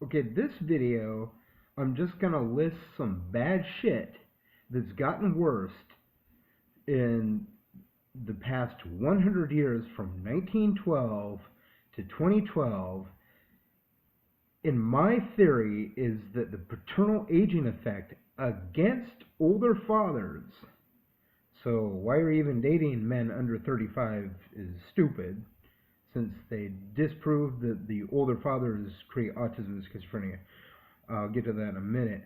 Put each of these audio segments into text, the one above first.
Okay, this video, I'm just going to list some bad shit that's gotten worse in the past 100 years from 1912 to 2012. And my theory is that the paternal aging effect against older fathers, so why you're even dating men under 35 is stupid, since they disproved that the older fathers create autism and schizophrenia. I'll get to that in a minute.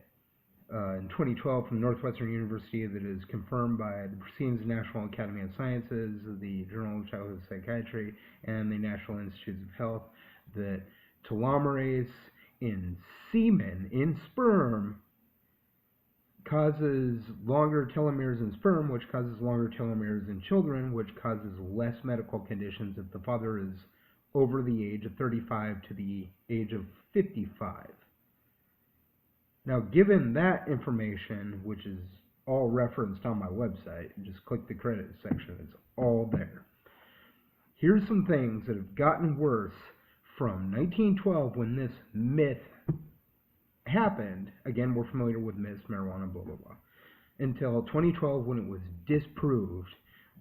In 2012 from Northwestern University, that is confirmed by the Proceedings of the National Academy of Sciences, the Journal of Childhood Psychiatry, and the National Institutes of Health, that telomerase in semen, in sperm, causes longer telomeres in sperm, which causes longer telomeres in children, which causes less medical conditions if the father is over the age of 35 to the age of 55. Now, given that information, which is all referenced on my website, just click the credits section, it's all there. Here's some things that have gotten worse from 1912 when this myth happened. Again, we're familiar with myths, marijuana, blah, blah, blah. Until 2012 when it was disproved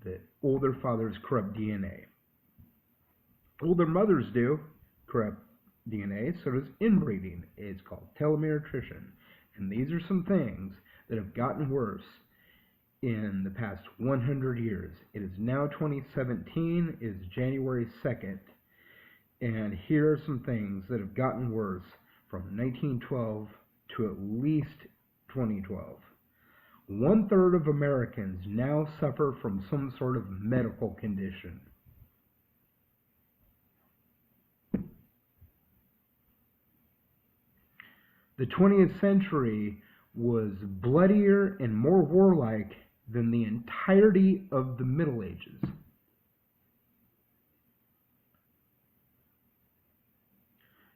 that older fathers corrupt DNA. Older mothers do corrupt DNA, so does inbreeding. It's called telomere attrition. And these are some things that have gotten worse in the past 100 years. It is now 2017, it is January 2nd, and here are some things that have gotten worse from 1912 to at least 2012. 1/3 of Americans now suffer from some sort of medical condition. The 20th century was bloodier and more warlike than the entirety of the Middle Ages.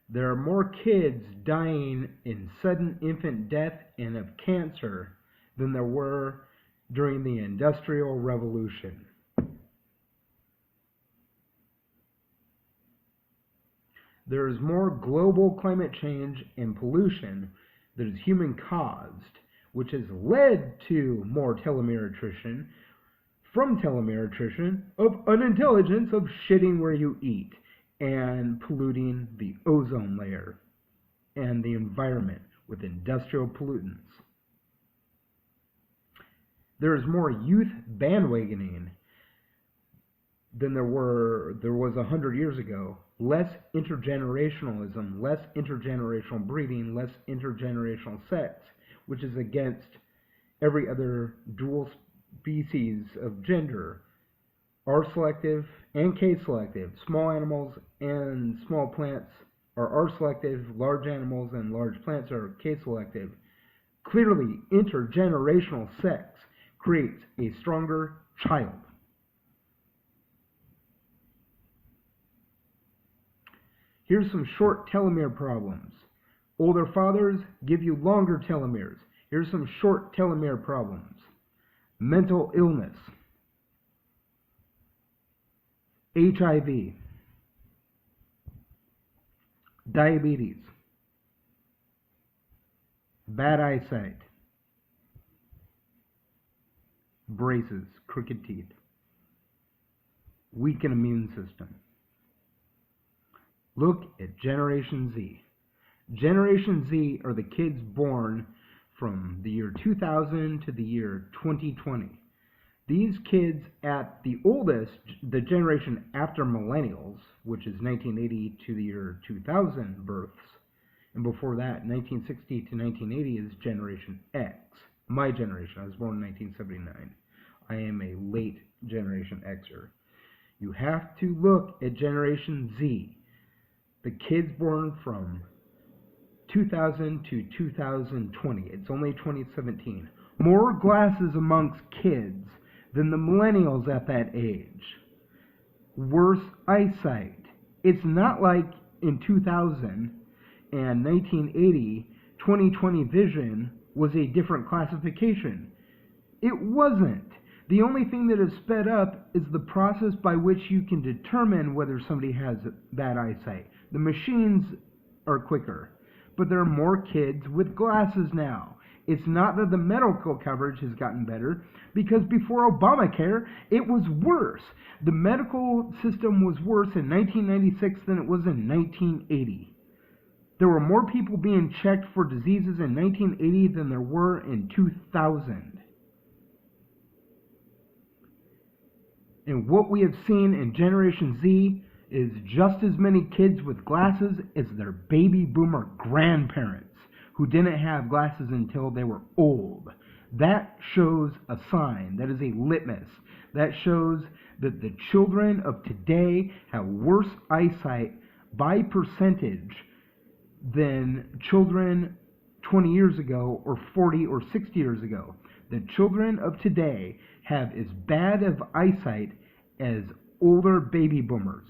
There are more kids dying in sudden infant death and of cancer than there were during the Industrial Revolution. There is more global climate change and pollution that is human caused, which has led to more telomere attrition, from telomere attrition of unintelligence of shitting where you eat and polluting the ozone layer and the environment with industrial pollutants. There is more youth bandwagoning than there was 100 years ago. Less intergenerationalism, less intergenerational breeding, less intergenerational sex, which is against every other dual species of gender. R-selective and K-selective. Small animals and small plants are R-selective, large animals and large plants are K-selective. Clearly, intergenerational sex creates a stronger child. Here's some short telomere problems. Older fathers give you longer telomeres. Here's some short telomere problems. Mental illness. HIV. Diabetes. Bad eyesight. Braces, crooked teeth. Weakened immune system. Look at Generation Z. Generation Z are the kids born from the year 2000 to the year 2020. These kids at the oldest, the generation after millennials, which is 1980 to the year 2000 births, and before that, 1960 to 1980 is Generation X. My generation, I was born in 1979. I am a late Generation Xer. You have to look at Generation Z, the kids born from 2000 to 2020. It's only 2017. More glasses amongst kids than the millennials at that age. Worse eyesight. It's not like in 2000 and 1980, 20/20 vision was a different classification. It wasn't. The only thing that has sped up is the process by which you can determine whether somebody has bad eyesight. The machines are quicker, but there are more kids with glasses now. It's not that the medical coverage has gotten better, because before Obamacare, it was worse. The medical system was worse in 1996 than it was in 1980. There were more people being checked for diseases in 1980 than there were in 2000. And what we have seen in Generation Z is just as many kids with glasses as their baby boomer grandparents who didn't have glasses until they were old. That shows a sign. That is a litmus. That shows that the children of today have worse eyesight by percentage than children 20 years ago or 40 or 60 years ago. The children of today have as bad of eyesight as older baby boomers.